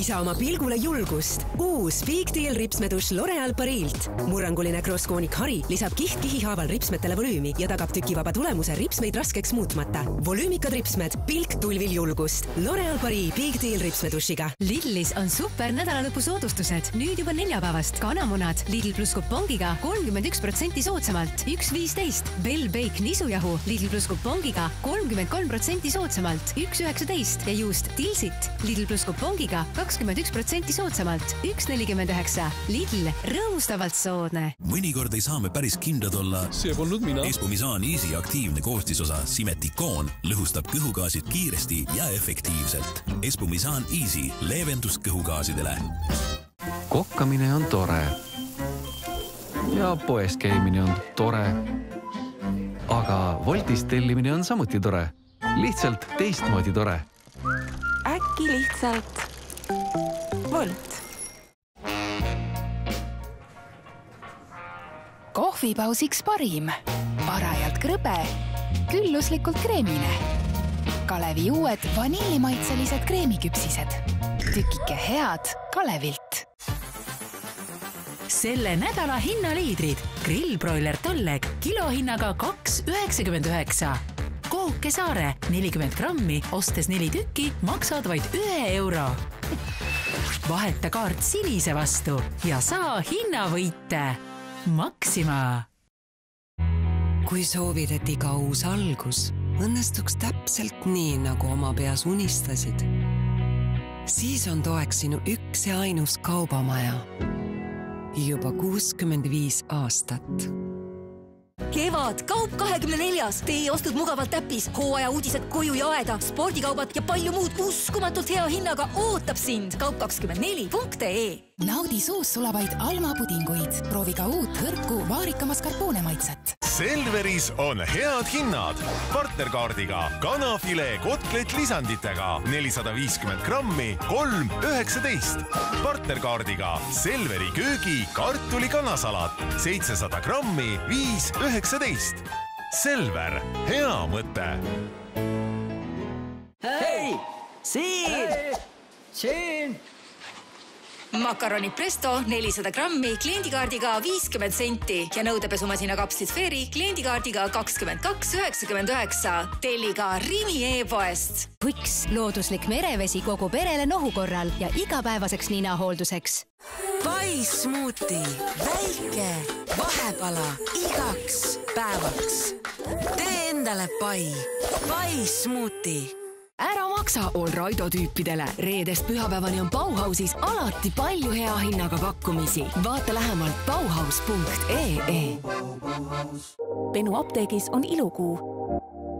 Lisa oma pilgule julgust. Uus Big Deal ripsmeduš L'Oreal Parilt. Murranguline crosskoonik Hari lisab kiht-kihi haaval ripsmetele volüümi ja tagab tükivaba tulemuse ripsmeid raskeks muutmata. Volüümikad ripsmed, pilk tulvil julgust. L'Oreal Paris Big Deal ripsmedušiga. Lidlis on super nädalalõpu soodustused. Nüüd juba neljapäevast. Kanamunad Lidl plus kupongiga 31% soodsamalt. 1,15. Bell Bake nisujahu Lidl plus kupongiga 33% soodsamalt. 1,19. Ja juust Tilsit Lidl plus kupongiga 21% soodsamalt. 1,49. Lidl, rõõmustavalt soodne. Mõnikord ei saa me päris kindlad olla. See polnud mina. Espumisaan Easy aktiivne koostisosa Simetikoon lõhustab kõhugaasid kiiresti ja efektiivselt. Espumisaan Easy, leevendus kõhugaasidele. Kokkamine on tore. Ja poes käimine on tore. Aga Woltist tellimine on samuti tore. Lihtsalt teistmoodi tore. Äkki lihtsalt Wolt. Kohvipausiks parim. Parajalt krõbe, külluslikult kreemine. Kalevi uued vanillimaitselised kreemiküpsised. Tükike head Kalevilt. Selle nädala hinnaliidrid. Grillbroiler Tolleg kilohinnaga 2,99. Kooke Saare 40 grammi, ostes 4 tükki, maksad vaid €1. Vaheta kaart sinise vastu ja saa hinnavõite. Maxima. Kui soovid, et iga uus algus õnnestuks täpselt nii, nagu oma peas unistasid, siis on toeks sinu üks ja ainus kaubamaja. Juba 65 aastat. Kevad, kaup 24. Teie ostud mugavalt äpis, hooaja uudised koju ja aeda, spordikaubad ja palju muud uskumatult hea hinnaga ootab sind kaup24.ee. Naudi suus sulavaid Alma pudinguid. Proovi ka uut hõrku vaarika mascarpone maitset. Selveris on head hinnad. Partnerkaardiga kanafilee kotlet lisanditega 450 grammi 3,19. Partnerkaardiga Selveri köögi kartuli kanasalat 700 grammi 5,19. Selver, hea mõte. Hei! Siin! Makaronid Presto 400 grammi kliendikaardiga 50 senti ja nõudepesumasina kapslid Sferi kliendikaardiga 22,99. Telli ka Rimi e-poest. Puks, looduslik merevesi kogu perele nohu korral ja igapäevaseks ninahoolduseks. Pai smuuti, väike, vahepala, igaks päevaks. Tee endale pai smuuti. Ära maksa Allraido tüüpidele. Reedest pühapäevani on Bauhausis alati palju hea hinnaga pakkumisi. Vaata lähemalt bauhaus.ee. Benu apteegis on ilukuu.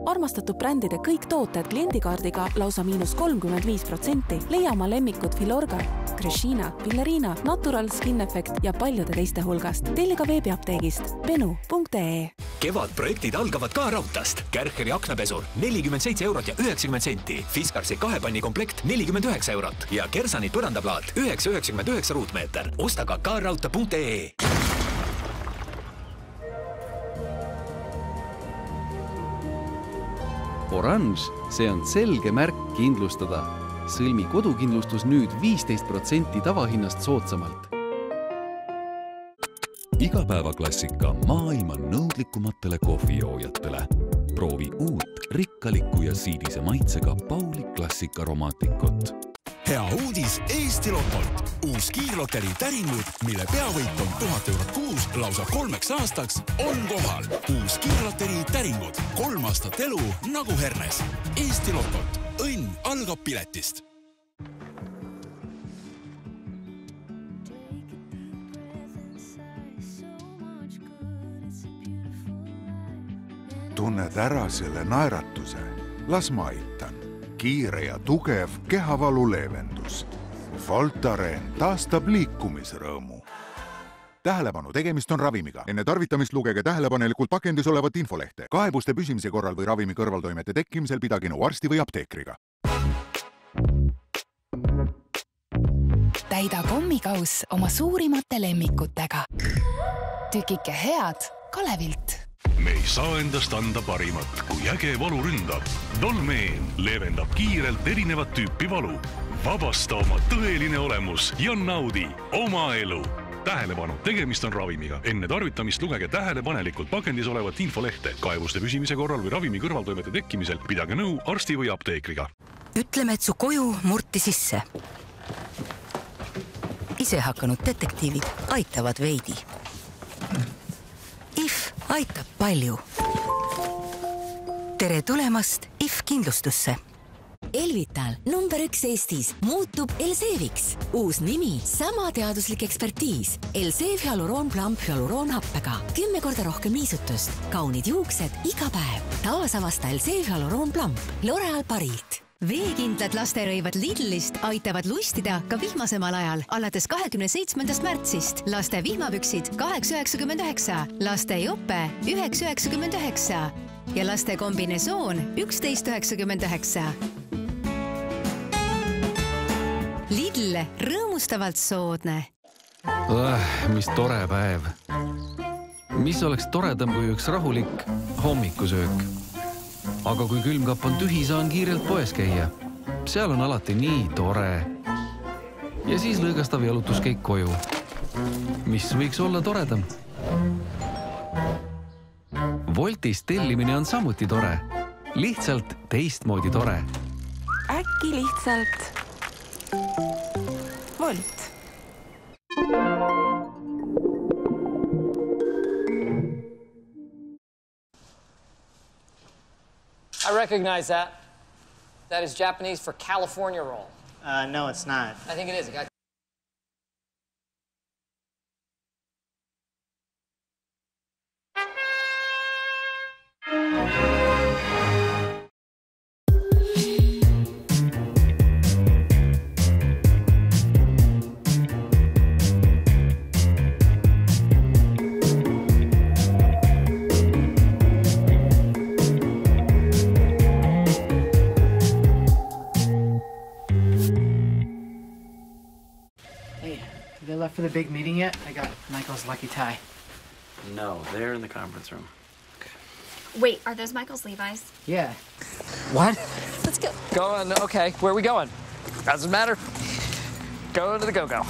Armastatud brändide kõik tooted kliendikaardiga lausa -35%. Leia oma lemmikud Filorga, Krishina, Pillerina, Natural Skin Effect ja paljude teiste hulgast. Telli ka veebiapteegist benu.ee. Kevadprojektid algavad ka raudtast. Kärcheri aknapesur 47,90 €. Fiskarsi 2-panni komplekt 49 € ja Kersani põrandaplaat 9,99 ruutmeeter. Osta ka raudta.ee. Oranž, see on selge märk kindlustada. Sõlmi kodukindlustus nüüd 15% tavahinnast soodsamalt. Igapäevaklassika maailma nõudlikumatele kohvijoojatele. Proovi uut rikkalikku ja siidise maitsega Pauli klassikaromaatikut. Hea uudis Eesti Lotolt. Uus kiirloterii täringud, mille peavõit on 1000 € kuus lausa 3 aastaks, on kohal. Uus kiirloterii täringud. 3 aastat elu nagu Hernes. Eesti Lotolt. Õnn algab piletist. Tunned ära selle naeratuse. Las ma aitan. Kiire ja tugev kehavalu leevendus. Voltaren taastab liikumisrõõmu. Tähelepanu, tegemist on ravimiga. Enne tarvitamist lugege tähelepanelikult pakendis olevat infolehte. Kaebuste püsimise korral või ravimi kõrvaltoimete tekkimisel pidage nõu arsti või apteekriga. Täida kommikaus oma suurimate lemmikutega. Tükike head Kalevilt. Me ei saa endast anda parimat, kui äge valu ründab. Dolmeen leevendab kiirelt erinevat tüüpi valu. Vabasta oma tõeline olemus ja naudi oma elu. Tähelepanu, tegemist on ravimiga. Enne tarvitamist lugege tähelepanelikult pakendis olevat infolehte. Kaebuste püsimise korral või ravimi kõrvaltoimete tekkimisel pidage nõu arsti või apteekriga. Ütleme, et su koju murti sisse. Ise hakanud detektiivid aitavad veidi. IF aitab palju. Tere tulemast IF kindlustusse. Elvital, number 1 Eestis, muutub Elseviks. Uus nimi, sama teaduslik ekspertiis. Elsev hyaluroon plamp hyaluroonhappega. 10 korda rohkem niisutust. Kaunid juuksed iga päev. Taasavasta Elsev hyaluroon plamp. L'Oreal Parilt. Veekindlad lasterõivad Lidlist aitavad lustida ka vihmasemal ajal. Alates 27. märtsist. Laste vihmapüksid 8,99. Laste jope 9,99. Ja laste kombinesoon 11,99. Lidl, rõõmustavalt soodne. Mis tore päev. Mis oleks toredam kui üks rahulik hommikusöök. Aga kui külmkapp on tühi, saan kiirelt poes käia. Seal on alati nii tore. Ja siis lõõgastav jalutuskäik koju. Mis võiks olla toredam? Voltis tellimine on samuti tore. Lihtsalt teistmoodi tore. Äkki lihtsalt Volt. I recognize that. That is Japanese for California roll. No, it's not. I think it is. They left for the big meeting yet? I got Michael's lucky tie. No, they're in the conference room. Wait, are those Michael's Levi's? Yeah. What? Let's go. Going, okay. Where are we going? Doesn't matter. Go to the go-go.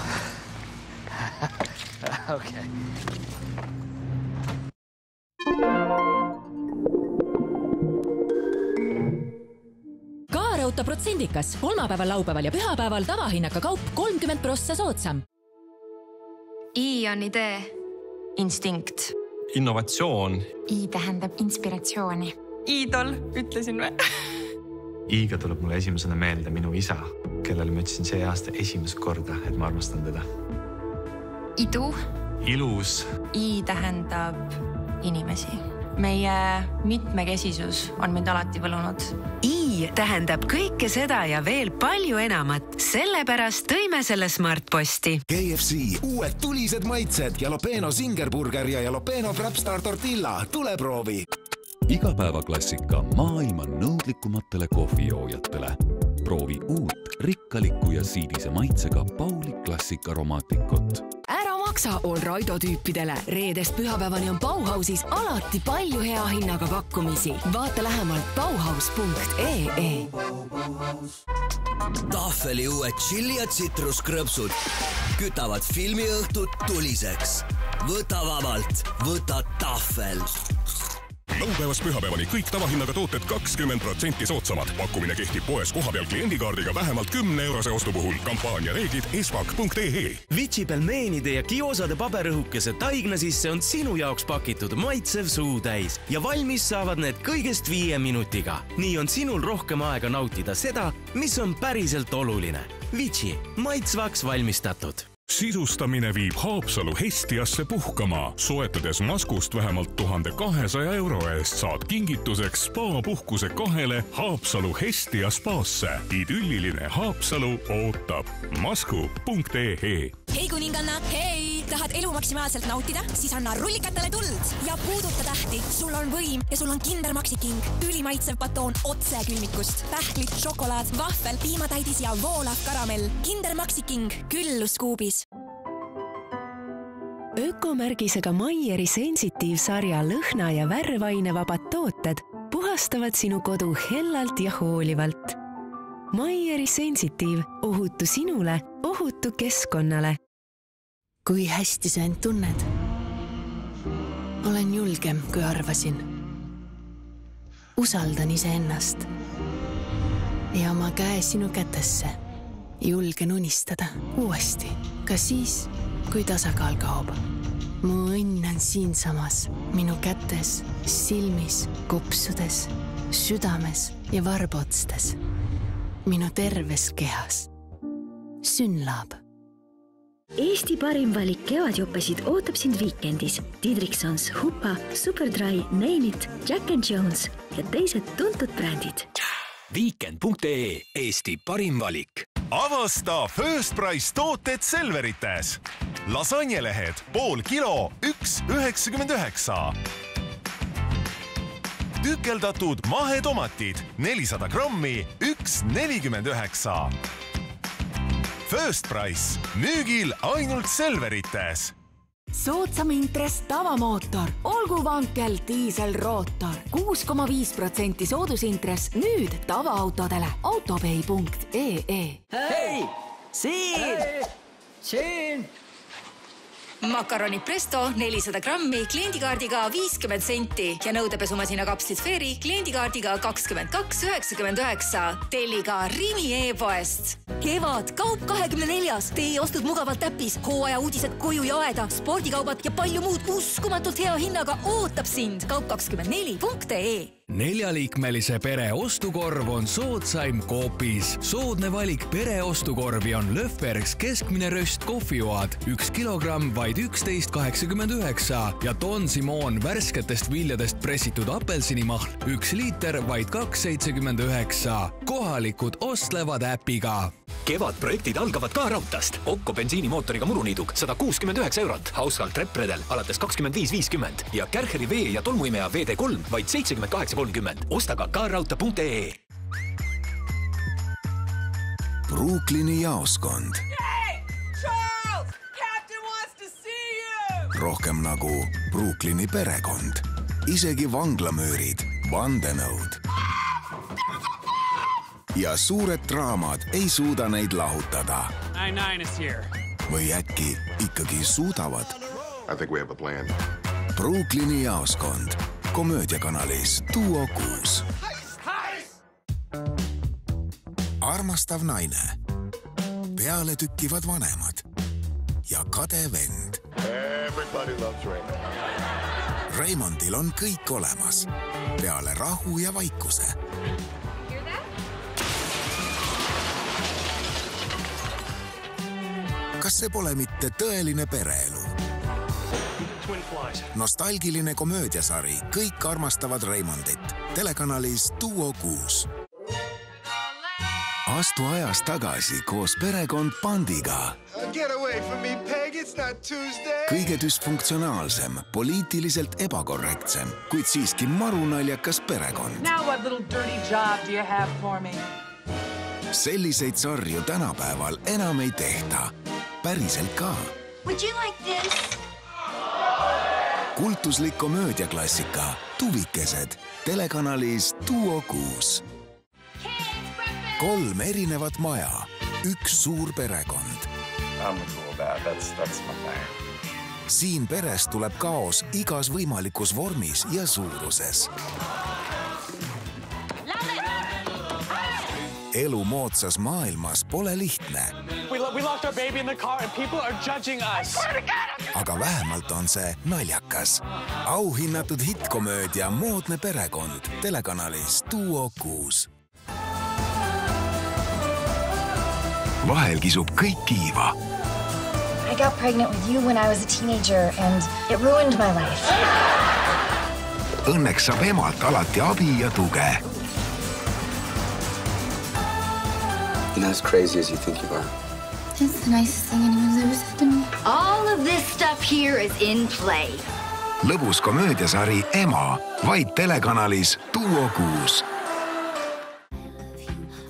Okay. Kaarauto protsendikas. Kolmapäeval, laupäeval ja pühapäeval tavahinnaka kaup 30% soodsam. I on idee. Instinkt. Innovatsioon. I tähendab inspiratsiooni. Iidol, ütlesin või? I-ga tuleb mulle esimesena meelde minu isa, kellele ma ütlesin see aasta esimest korda, et ma armastan teda. Idu. Ilus. I tähendab inimesi. Meie mitmekesisus on mind alati võlunud. I tähendab kõike seda ja veel palju enamat. Sellepärast tõime selle Smartposti. KFC, uued tulised maitsed, Jalapeno Singerburger ja Jalapeno Crabstar Tortilla. Tule proovi! Igapäevaklassika maailma nõudlikumatele kohvijoojatele. Proovi uut, rikkalikku ja siidise maitsega Pauli klassika aromaatikut. Ära maksa Allraido tüüpidele. Reedest pühapäevani on Bauhausis alati palju hea hinnaga pakkumisi. Vaata lähemalt bauhaus.ee. Tahveli uued chili ja tsitruskrõpsud kütavad filmiõhtut tuliseks. Võta vabalt, võta Tahvel. Laupäevast pühapäevani kõik tavahinnaga tooted 20% soodsamad. Pakkumine kehtib poes kohapeal kliendikaardiga vähemalt 10 eurose ostu puhul. Kampaania reeglid espak.ee. Vitsi pelmeenide ja kiosade paberõhukese taigna sisse on sinu jaoks pakitud maitsev suutäis ja valmis saavad need kõigest 5 minutiga. Nii on sinul rohkem aega nautida seda, mis on päriselt oluline. Vitsi, maitsvaks valmistatud. Sisustamine viib Haapsalu Hestiasse puhkama. Soetades maskust vähemalt 1200 euro eest saad kingituseks spa-puhkuse 2 Haapsalu Hestia spaasse. Idülliline Haapsalu ootab. Masku.ee. Hei kuninganna, hei! Tahad elu maksimaalselt nautida? Siis anna rullikatele tuld ja puuduta tähti. Sul on võim ja sul on Kinder Maxiking. Ülimaitsev batoon otse külmikust. Pähklit, šokolaad, vahvel, piimatäidis ja voolav karamell. Kinder Maxiking, küllus kuubis. Ökomärgisega Maieri sensitiivsarja lõhna- ja värvainevabad tooted puhastavad sinu kodu hellalt ja hoolivalt. Maieri sensitiiv, ohutu sinule, ohutu keskkonnale. Kui hästi sa end tunned? Olen julgem, kui arvasin. Usaldan iseennast. Ja oma käe sinu kätesse. Julgen unistada uuesti, ka siis, kui tasakaal kaob. Mu õnn on siinsamas, minu kätes, silmis, kopsudes, südames ja varbotstes. Minu terves kehas. Synlab. Eesti parim valik kevadjoppesid ootab sind viikendis. Didriksons, Hupa, Superdry, Nainit, Jack & Jones ja teised tuntud brändid. Weekend.ee, Eesti parim valik. Avasta First Price tooted Selverites. Lasagnelehed pool kilo, 1,99. Tükeldatud mahetomatid 400 grammi, 1,49. First Price, müügil ainult Selverites. Soodsam intress tavamootor, olgu vankel diiselrootor, 6,5% soodusintress nüüd tavaautodele. Autopay.ee. Hei, siin! Makaroni Presto 400 grammi kliendikaardiga 50 senti ja nõudepesumasina kapslid Fairy kliendikaardiga 22,99. Telli ka Rimi e-poest. Kevad, kaup 24. Teie ostud mugavalt äpis, hooaja uudised koju ja aeda, spordikaubad ja palju muud uskumatult hea hinnaga ootab sind. Kaup24.ee. 4-liikmelise pere ostukorv on soodsaim Coopis. Soodne valik pereostukorvi on Löfbergs keskmine röst kohvioad 1 kilogramm vaid 11,89 ja Don Simon värsketest viljadest pressitud apelsinimahl 1 liiter vaid 2,79. Kohalikud ostlevad äpiga. Kevadprojektid algavad ka raudtast. Okko bensiinimootoriga muruniiduk 169 eurot. Household treppredel alates 25,50 ja Kärcheri vee- ja tolmuimeja VD3 vaid 78,30. Osta ka raudta.ee. Brooklyni jaoskond. Rohkem nagu Brooklyni perekond. Isegi vanglamöörid, vandenõud. Ja suured draamad ei suuda neid lahutada. 9-9 is here. Või äkki ikkagi suudavad? I think we have a plan. Brooklyni jaoskond. Komöödiakanalis Duo 6. Armastav naine. Peale tükkivad vanemad. Ja kade vend. Everybody loves Raymond. Raymondil on kõik olemas. Peale rahu ja vaikuse. Kas see pole mitte tõeline pereelu? Nostalgiline komöödiasari Kõik armastavad Raymondit. Telekanalis Duo 6. Astu ajas tagasi koos perekond Bandiga. Get away from me, Peg, it's not Tuesday. Kõige düsfunktsionaalsem, poliitiliselt ebakorrektsem, kuid siiski marunaljakas perekond. Now what little dirty job do you have for me? Selliseid sarju tänapäeval enam ei tehta. Päriselt ka. Would you like this? Kultuslik komöödiaklassika Tuvikesed. Telekanalis Duo 6. 3 erinevat maja. 1 suur perekond. I'm cool bad. That's my thing. Siin peres tuleb kaos igas võimalikus vormis ja suuruses. Elu moodsas maailmas pole lihtne. We locked our baby in the car and people are judging us. Aga vähemalt on see naljakas. Auhinnatud hitkomöödia Moodne perekond. Telekanalis Duo 6. Vahel kisub kõik kiiva. I got pregnant with you when I was a teenager and it ruined my life. Õnneks saab emalt alati abi ja tuge. You're not as crazy as you think you are. It's the nicest thing anyone's ever said to me. All of this stuff here is in play. Lõbus komöödiasari Ema, vaid telekanalis Duo 6.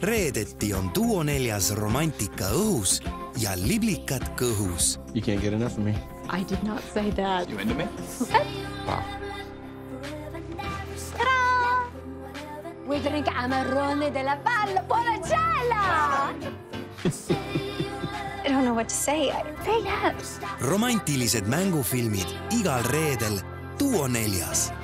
Reedeti on Duo 4 romantika õhus ja liblikad kõhus. You can't get enough of me. I did not say that. You into me? Okay. Wow. Ta-da! We drink Amarone della Palla Polacella! I don't know what to say. Say yes. romantilised mängufilmid igal reedel Duo 4.